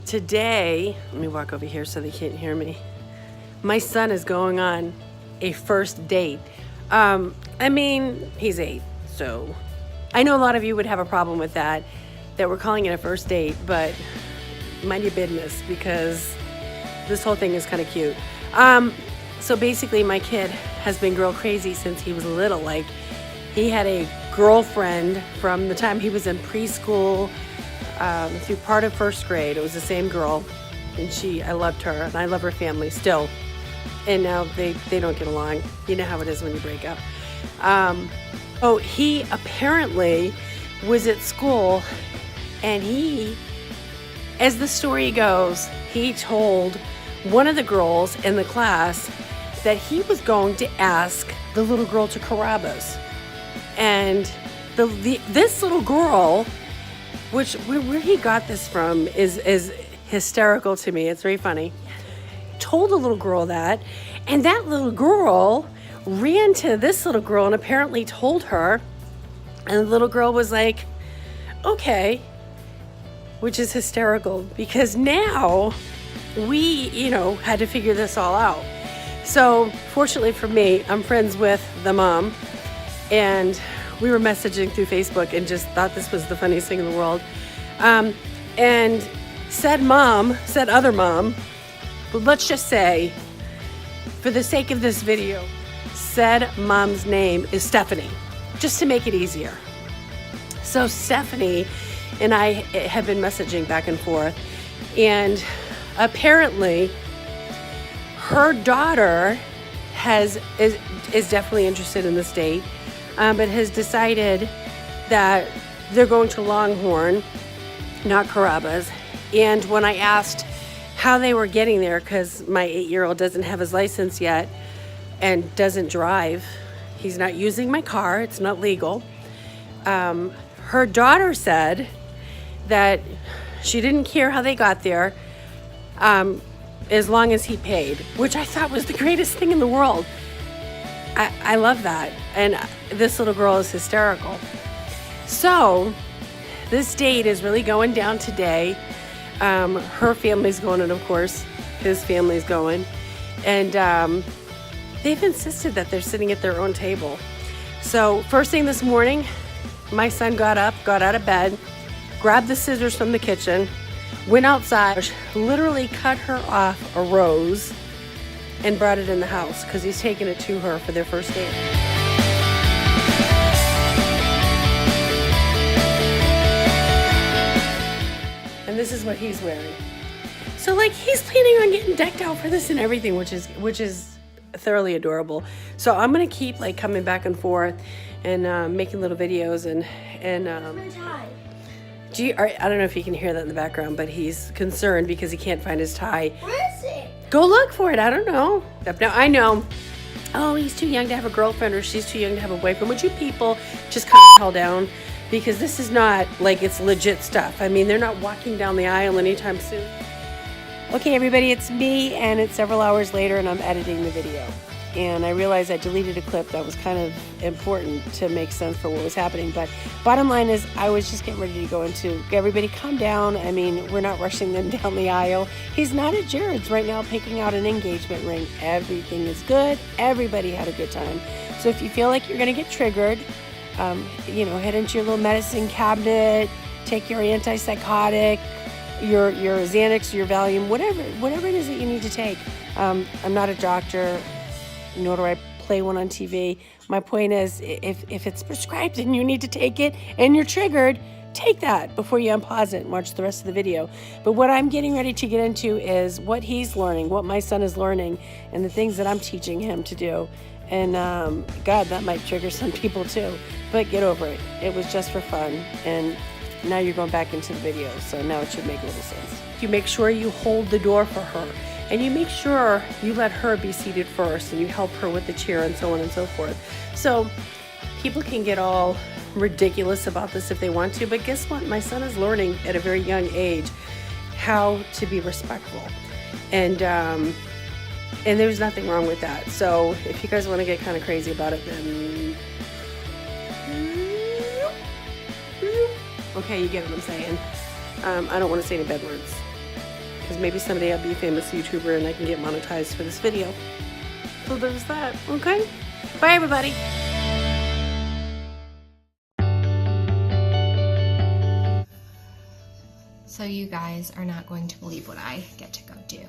Today, let me walk over here so they can't hear me. My son is going on a first date. I mean, he's 8, so I know a lot of you would have a problem with that we're calling it a first date, but mind your business because this whole thing is kind of cute. So basically my kid has been girl crazy since he was little. Like, he had a girlfriend from the time he was in preschool through part of first grade. It was the same girl, and I loved her, and I love her family still. And now they don't get along. You know how it is when you break up. He apparently was at school, and he, as the story goes, he told one of the girls in the class that he was going to ask the little girl to Carrabas. And this little girl, which where he got this from is hysterical to me. It's very funny. Told the little girl that, and that little girl ran to this little girl and apparently told her, and the little girl was like, okay, which is hysterical because now we, had to figure this all out. So fortunately for me, I'm friends with the mom, and we were messaging through Facebook and just thought this was the funniest thing in the world. And said other mom, but let's just say, for the sake of this video, said mom's name is Stephanie, just to make it easier. So Stephanie and I have been messaging back and forth, and apparently her daughter is definitely interested in this date, but has decided that they're going to Longhorn, not Carrabas. And when I asked how they were getting there, because my 8-year-old doesn't have his license yet and doesn't drive, he's not using my car, it's not legal. Her daughter said that she didn't care how they got there, as long as he paid, which I thought was the greatest thing in the world. I love that. And this little girl is hysterical. So this date is really going down today. Her family's going, and of course his family's going. And they've insisted that they're sitting at their own table. So first thing this morning, my son got out of bed, grabbed the scissors from the kitchen, went outside, literally cut her off a rose and brought it in the house because he's taking it to her for their first date. And this is what he's wearing. So he's planning on getting decked out for this and everything, which is thoroughly adorable. So I'm gonna keep coming back and forth and making little videos and I don't know if you can hear that in the background, but he's concerned because he can't find his tie. Where is it? Go look for it. I don't know. Now I know. Oh, he's too young to have a girlfriend, or she's too young to have a boyfriend. Would you people just calm the hell down? Because this is not it's legit stuff. I mean, they're not walking down the aisle anytime soon. Okay, everybody, it's me, and it's several hours later, and I'm editing the video. And I realized I deleted a clip that was kind of important to make sense for what was happening. But bottom line is, I was just getting ready to go into, everybody calm down. I mean, we're not rushing them down the aisle. He's not at Jared's right now picking out an engagement ring. Everything is good. Everybody had a good time. So if you feel like you're going to get triggered, head into your little medicine cabinet, take your antipsychotic, your Xanax, your Valium, whatever it is that you need to take. I'm not a doctor, nor do I play one on TV. My point is, if it's prescribed and you need to take it and you're triggered, take that before you unpause it and watch the rest of the video. But what I'm getting ready to get into is what he's learning, what my son is learning, and the things that I'm teaching him to do. And God, that might trigger some people too, but get over it. It was just for fun, and now you're going back into the video, so now it should make a little sense. You make sure you hold the door for her, and you make sure you let her be seated first, and you help her with the chair and so on and so forth. So people can get all ridiculous about this if they want to, but guess what? My son is learning at a very young age how to be respectful, and there's nothing wrong with that. So if you guys want to get kind of crazy about it, then okay, you get what I'm saying. I don't want to say any bad words. because maybe someday I'll be a famous YouTuber and I can get monetized for this video. So there's that, okay? Bye, everybody. So you guys are not going to believe what I get to go do.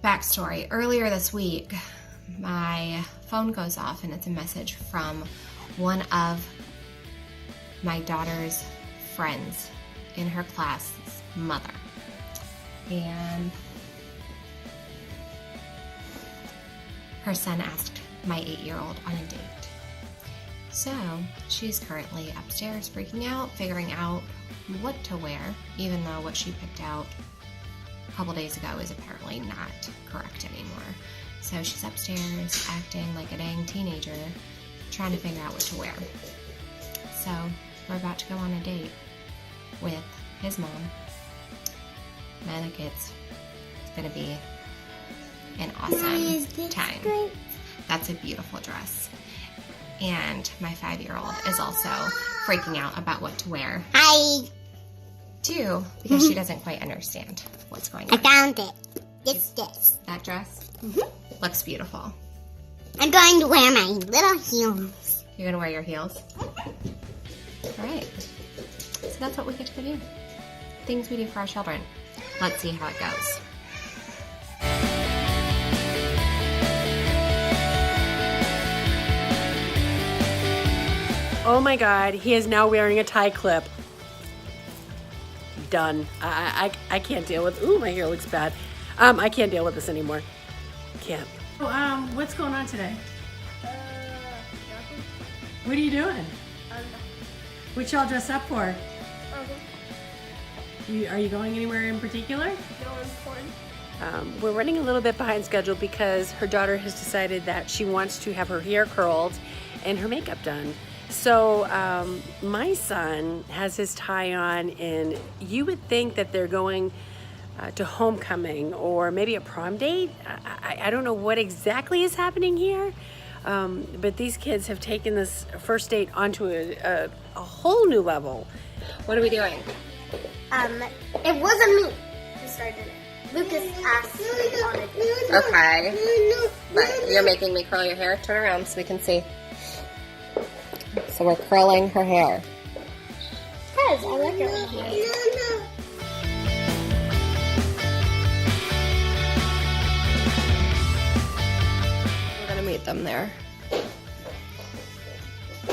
Backstory, earlier this week, my phone goes off and it's a message from one of my daughter's friends in her class's mother. And her son asked my 8-year-old on a date. So she's currently upstairs freaking out, figuring out what to wear, even though what she picked out a couple days ago is apparently not correct anymore. So she's upstairs acting like a dang teenager, trying to figure out what to wear. So we're about to go on a date with his mom. And I think it's gonna be an awesome time. That's a beautiful dress. And my 5-year-old is also freaking out about what to wear. Hi. Too, because she doesn't quite understand what's going on. I found it. It's this. That dress looks beautiful. I'm going to wear my little heels. You're gonna wear your heels? Alright. So that's what we get to do. Things we do for our children. Let's see how it goes. Oh my God, he is now wearing a tie clip. Done. I can't deal with, ooh, my hair looks bad. I can't deal with this anymore. Can't. So, what's going on today? What are you doing? What y'all dress up for? Are you going anywhere in particular? We're running a little bit behind schedule because her daughter has decided that she wants to have her hair curled and her makeup done. So my son has his tie on, and you would think that they're going to homecoming or maybe a prom date. I don't know what exactly is happening here, but these kids have taken this first date onto a whole new level. What are we doing? It wasn't me who started it. Lucas asked me on it. Okay. Right, you're making me curl your hair. Turn around so we can see. So we're curling her hair. Because I like her hair. We're gonna meet them there.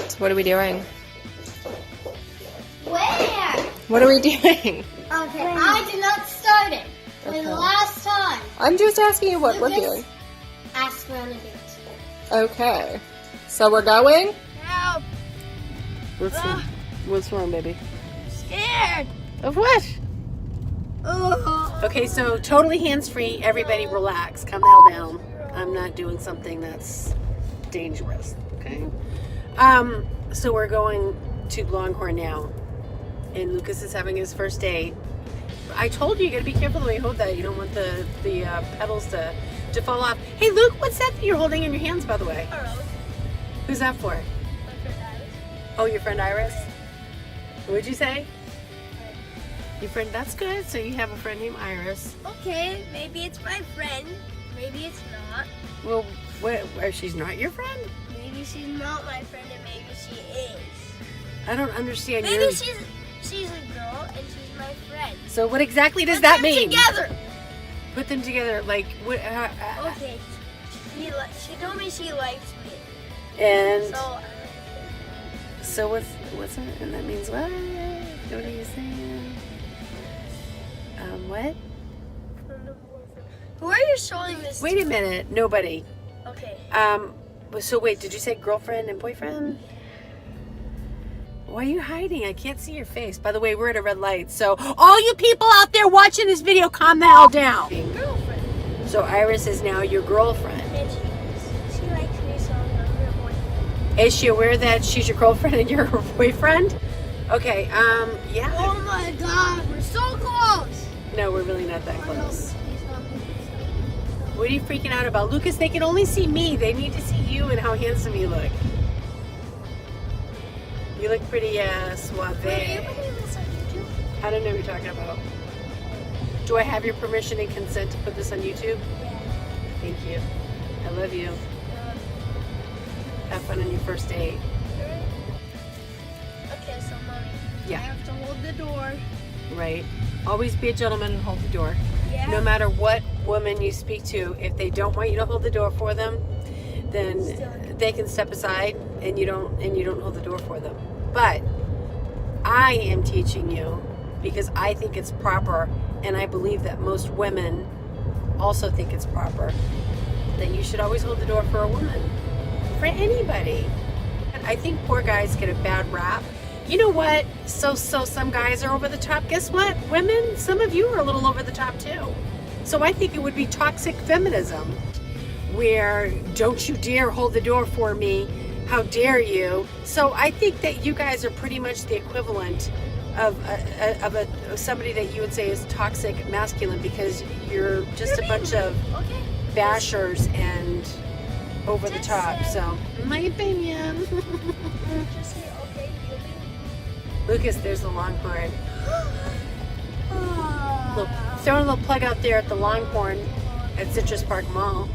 So what are we doing? Where? What are we doing? Okay, I did not start it. Okay. The last time. I'm just asking you what we're Lucas doing. asked me on a date. Okay. So we're going? Help! What's wrong, baby? Scared! Of what? Oh. Okay, so totally hands-free. Everybody relax. Calm the hell down. I'm not doing something that's dangerous, okay? So we're going to Longhorn now. And Lucas is having his first date. I told you, you gotta be careful the way you hold that. You don't want the petals to fall off. Hey, Luke, what's that you're holding in your hands, by the way? A rose. Who's that for? My friend Iris. Oh, your friend Iris? What'd you say? Your friend, that's good. So you have a friend named Iris. Okay, maybe it's my friend. Maybe it's not. Well, she's not your friend? Maybe she's not my friend and maybe she is. I don't understand. Maybe she's a girl and she's my friend. So what exactly does Put that them mean? Together. Put them together, like what? Okay. She told me she likes me. And So what's that? And that means what? What are you saying? What? who are you showing this Wait a minute. Nobody. to? Okay. So wait, did you say girlfriend and boyfriend? Why are you hiding? I can't see your face. By the way, we're at a red light, so all you people out there watching this video, calm the hell down. Girlfriend. So Iris is now your girlfriend. And she likes me, so I'm her boyfriend. Is she aware that she's your girlfriend and you're her boyfriend? Okay, yeah. Oh my god, we're so close! No, we're really not that close. What are you freaking out about? Lucas, they can only see me. They need to see you and how handsome you look. You look pretty suave. Wait, are you putting this on YouTube? I don't know what you're talking about. Do I have your permission and consent to put this on YouTube? Thank you. I love you. Have fun on your first date. Okay, so mommy. Yeah. I have to hold the door. Right. Always be a gentleman and hold the door. Yeah. No matter what woman you speak to, if they don't want you to hold the door for them, then they can step aside and you don't hold the door for them. But I am teaching you because I think it's proper, and I believe that most women also think it's proper, that you should always hold the door for a woman, for anybody. I think poor guys get a bad rap. You know what? So some guys are over the top. Guess what? Women, some of you are a little over the top too. So I think it would be toxic feminism, where don't you dare hold the door for me, how dare you. So I think that you guys are pretty much the equivalent of somebody that you would say is toxic masculine, because you're just a bunch of bashers and over the top. So my opinion. Just say okay, Lucas, there's the Longhorn. Throwing a little plug out there at the Longhorn at Citrus Park Mall.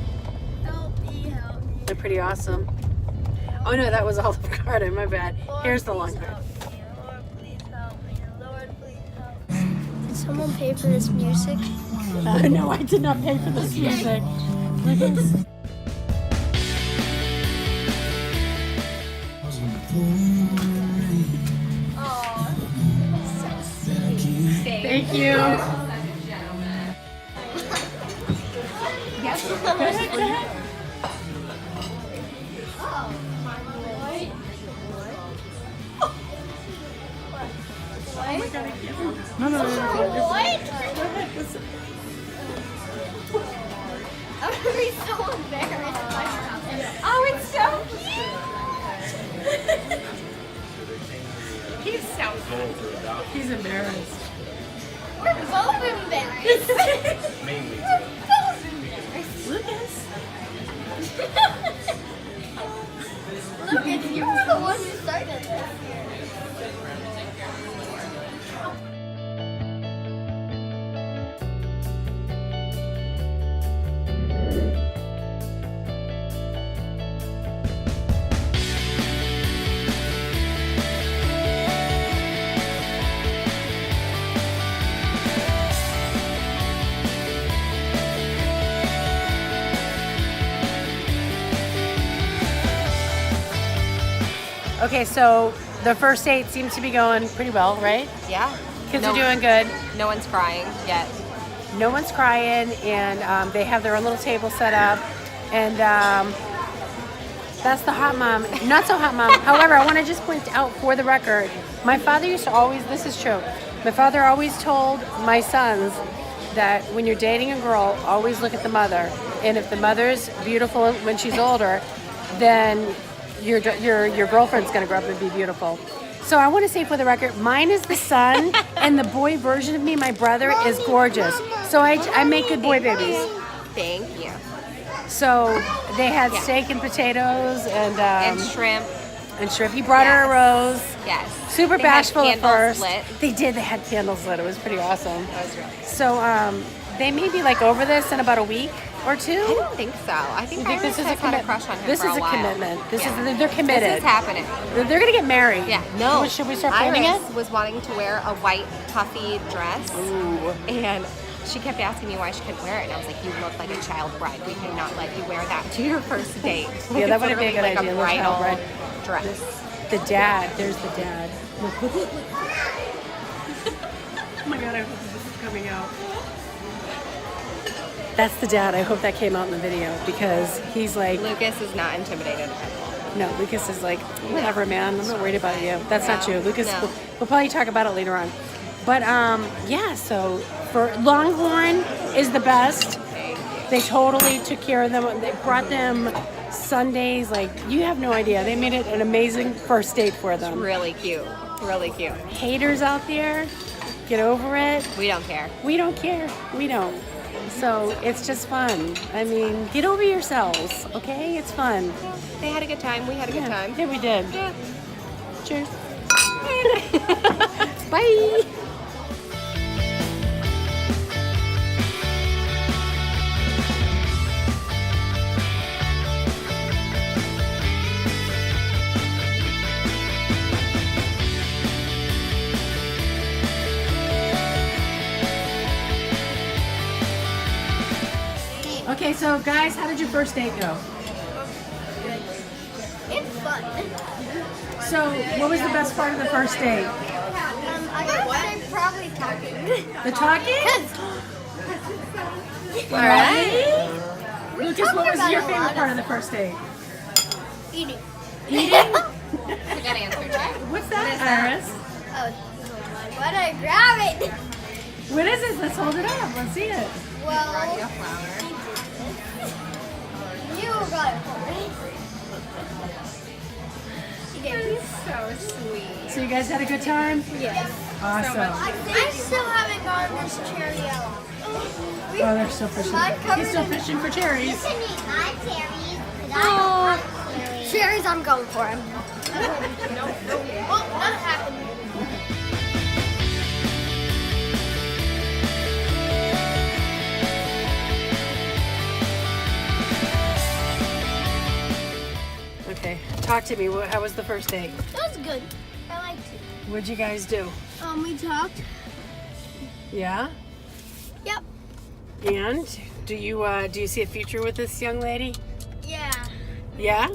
Help me. They're pretty awesome. Oh no, that was Olive Garden, my bad. Here's the Longhorn. Lord, please help me. Lord, please help me. Did someone pay for this music? No, I did not pay for this music. Lucas. Thank you. No. I'm gonna be so embarrassed. Oh, it's so cute. He's so cute. He's embarrassed. We're both embarrassed. Mainly. We're both embarrassed. Lucas. Lucas, you were the one who started this. Okay, so the first date seems to be going pretty well, right? Yeah. Kids are doing good. No one's crying yet. No one's crying, and they have their own little table set up, and that's the hot mom. Not so hot mom. However, I want to just point out for the record, my father used to always, this is true, my father always told my sons that when you're dating a girl, always look at the mother, and if the mother's beautiful when she's older, then your girlfriend's gonna grow up and be beautiful. So I want to say for the record, mine is the son, and the boy version of me, my brother, is gorgeous. So I make good boy babies. Thank you. So they had steak and potatoes And shrimp. and shrimp. He brought her a rose. Yes. Super They had bashful at candles first. lit. They did. They had candles lit. It was pretty awesome. That was really good. So they may be like over this in about a week or two. I don't think so. I think You think Iris this is has a had a commitment? crush on him This for is a a while. commitment. This Yeah. is they're committed. This is happening. They're gonna get married. Yeah. No. Should we start planning Iris it? was wanting to wear a white puffy dress. Ooh. And she kept asking me why she couldn't wear it. And I was like, you look like a child bride. We cannot let you wear that to your first date. Yeah, that wouldn't be a good like idea. A Little child bridal bride. dress. The dad. There's the dad. Oh my god, I hope this is coming out. That's the dad. I hope that came out in the video, because he's like, Lucas is not intimidated at all. no, Lucas is like, whatever, man. I'm not worried about you. That's not No, true. Lucas, no. we'll probably talk about it later on. But yeah, so for Longhorn is the best. They totally took care of them. They brought them sundaes. Like, you have no idea. They made it an amazing first date for them. Really cute. Really cute. Haters out there, get over it. We don't care. We don't care. We don't. So it's just fun. I mean, get over yourselves, okay? It's fun. They had a good time. We had a good time. Yeah, we did. Yeah. Cheers. Bye. Okay, so guys, how did your first date go? It's fun. So, what was the best part of the first date? I would say probably talking. The talking? All right. Lucas, what was your favorite part of the first date? Eating. Eating? Good answer, Jack. What's that, Iris? Oh, why did I grab it? What is it? Let's hold it up. Let's see it. Well, Radia flour. you got it for me. So sweet. So you guys had a good time? Yes. Awesome. I still haven't gotten this cherry out. Oh, they're still fishing. He's still fishing for cherries. You can eat my cherries, but I don't want cherries. Cherries, I'm going for them. Well, not happening. Okay, talk to me. How was the first date? That was good. I liked it. What'd you guys do? We talked. Yeah? Yep. And do you see a future with this young lady? Yeah. Yeah?